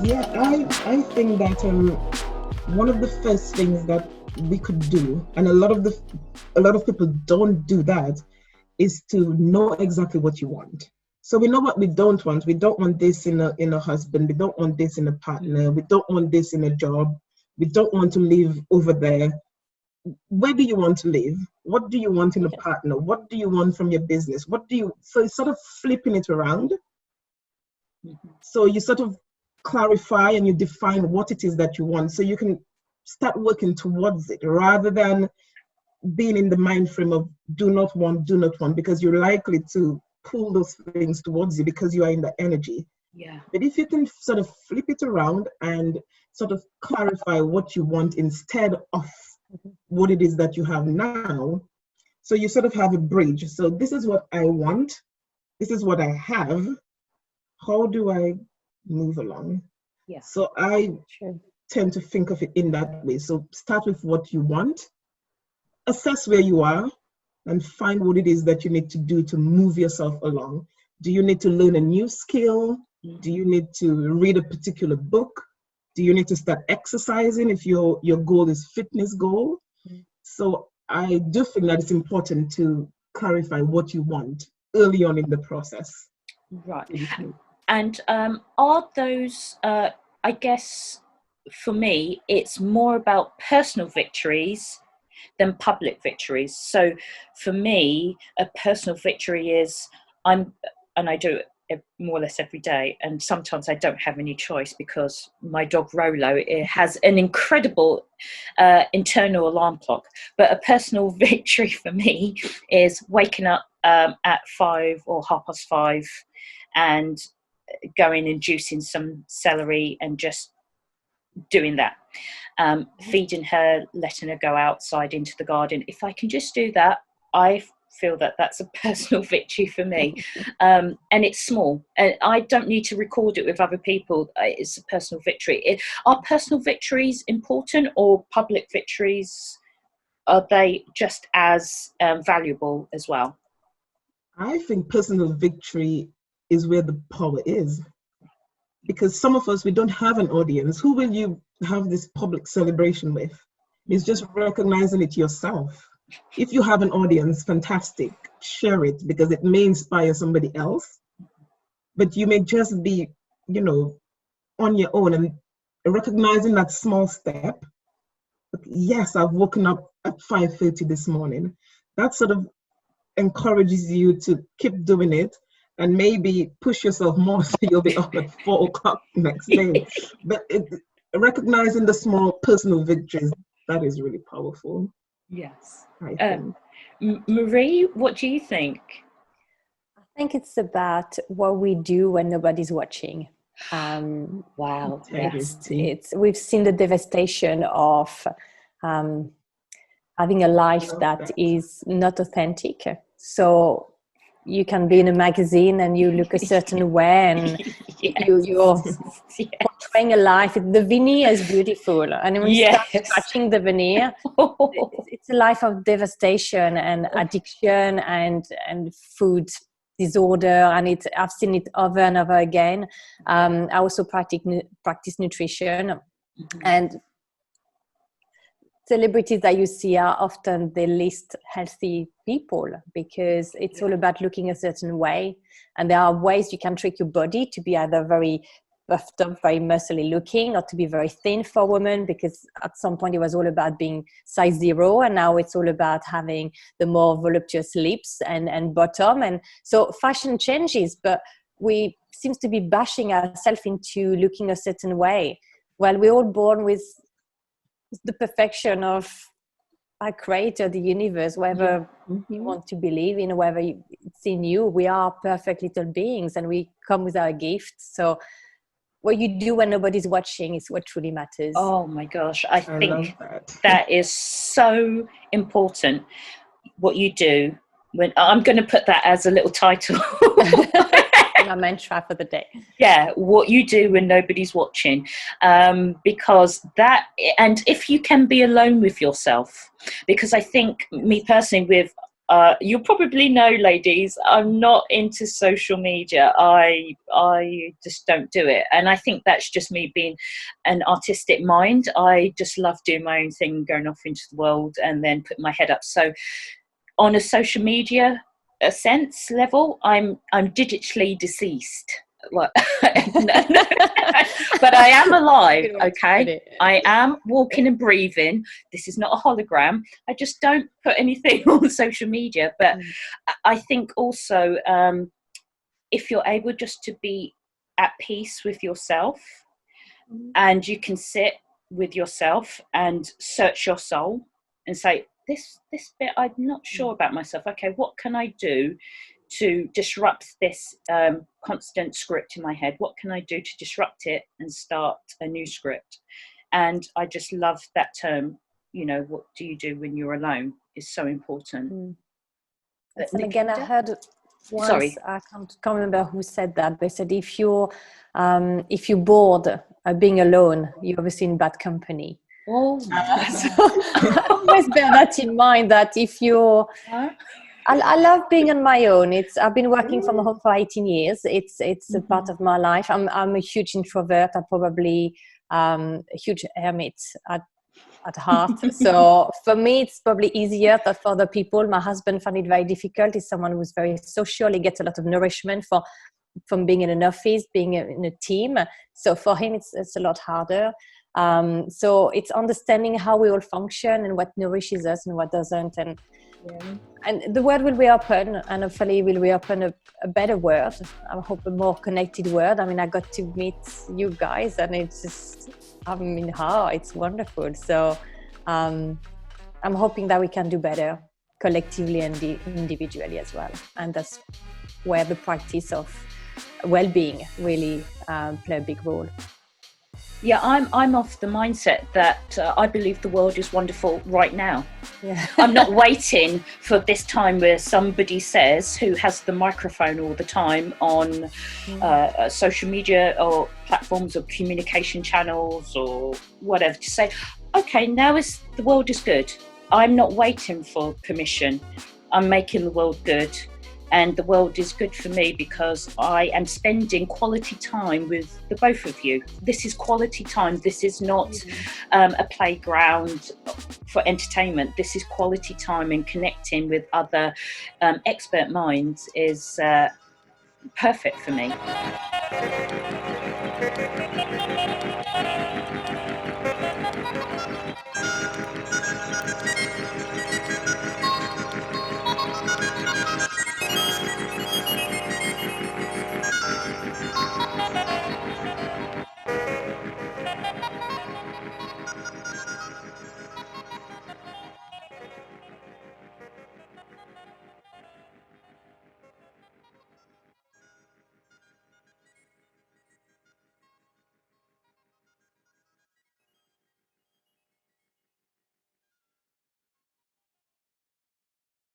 Yeah, I think that one of the first things that we could do, and a lot of people don't do that, is to know exactly what you want. So we know what we don't want. We don't want this in a husband. We don't want this in a partner. We don't want this in a job. We don't want to live over there. Where do you want to live? What do you want in a partner? What do you want from your business? So it's sort of flipping it around. So you sort of clarify and you define what it is that you want, so you can start working towards it rather than being in the mind frame of do not want, because you're likely to pull those things towards you because you are in the energy. Yeah. But if you can sort of flip it around and sort of clarify what you want instead of what it is that you have now, so you sort of have a bridge. So this is what I want, this is what I have, how do I move along? Yeah. So I tend to think of it in that way. So start with what you want, assess where you are, and find what it is that you need to do to move yourself along. Do you need to learn a new skill? Do you need to read a particular book? Do you need to start exercising if your goal is fitness goal? So I do think that it's important to clarify what you want early on in the process. Right. And are those, I guess, for me, it's more about personal victories than public victories. So for me, a personal victory is and I do it more or less every day, and sometimes I don't have any choice because my dog Rolo, it has an incredible internal alarm clock. But a personal victory for me is waking up at 5 or 5:30 and going and juicing some celery and just doing that, feeding her, letting her go outside into the garden. If I can just do that, I feel that that's a personal victory for me. And it's small, and I don't need to record it with other people. It's a personal victory. Are personal victories important, or public victories, are they just as valuable as well? I think personal victory is where the power is, because some of us, we don't have an audience. Who will you have this public celebration with? It's just recognizing it yourself. If you have an audience, fantastic, share it, because it may inspire somebody else. But you may just be, on your own, and recognizing that small step. Yes, I've woken up at 5:30 this morning. That sort of encourages you to keep doing it, and maybe push yourself more so you'll be up at 4 o'clock next day. But recognizing the small personal victories, that is really powerful. Yes. I think. Marie, what do you think? I think it's about what we do when nobody's watching. Wow. It's we've seen the devastation of having a life that is not authentic. So you can be in a magazine and you look a certain way, and you're portraying a life. The veneer is beautiful, and when you start scratching the veneer, it's a life of devastation and addiction and food disorder, and I've seen it over and over again. I also practice nutrition, and celebrities that you see are often the least healthy people, because it's all about looking a certain way, and there are ways you can trick your body to be either very buffed up, very muscly looking, or to be very thin for women, because at some point it was all about being size 0, and now it's all about having the more voluptuous lips and bottom. And so fashion changes, but we seems to be bashing ourselves into looking a certain way. Well, we're all born with the perfection of our creator, the universe, whether you want to believe in, whether it's in you. We are perfect little beings, and we come with our gifts. So what you do when nobody's watching is what truly matters. Oh my gosh, I think that is so important. What you do When I'm going to put that as a little title. My mantra for the day. Yeah, what you do when nobody's watching, because that, and if you can be alone with yourself, because I think me personally, with you probably know, ladies, I'm not into social media. I just don't do it, and I think that's just me being an artistic mind. I just love doing my own thing, going off into the world, and then putting my head up. So on a social media sense level, I'm digitally deceased. Well, no. But I am alive. Okay, I am walking and breathing. This is not a hologram. I just don't put anything on social media. But I think also, if you're able just to be at peace with yourself, and you can sit with yourself and search your soul and say, this bit I'm not sure about myself. Okay, what can I do to disrupt this constant script in my head? What can I do to disrupt it and start a new script? And I just love that term, you know, what do you do when you're alone is so important. And again, I heard once, sorry, I can't remember who said that. They said if you're bored being alone, you're obviously in bad company. Oh, so always bear that in mind, that if you're I love being on my own. I've been working from home for 18 years. It's a part of my life. I'm a huge introvert. I'm probably a huge hermit at heart. So for me, it's probably easier than for other people. My husband found it very difficult. He's someone who's very social. He gets a lot of nourishment from being in an office, being in a team. So for him, it's a lot harder. So it's understanding how we all function and what nourishes us and what doesn't. And the world will reopen, and hopefully will reopen a better world. I hope a more connected world. I mean, I got to meet you guys, and it's just, I mean, it's wonderful. So I'm hoping that we can do better collectively and individually as well. And that's where the practice of well-being really play a big role. Yeah, I'm off the mindset that I believe the world is wonderful right now. Yeah. I'm not waiting for this time where somebody says, who has the microphone all the time on social media or platforms or communication channels or whatever, to say, okay, now the world is good. I'm not waiting for permission. I'm making the world good. And the world is good for me because I am spending quality time with the both of you. This is quality time. This is not a playground for entertainment. This is quality time, and connecting with other expert minds is perfect for me.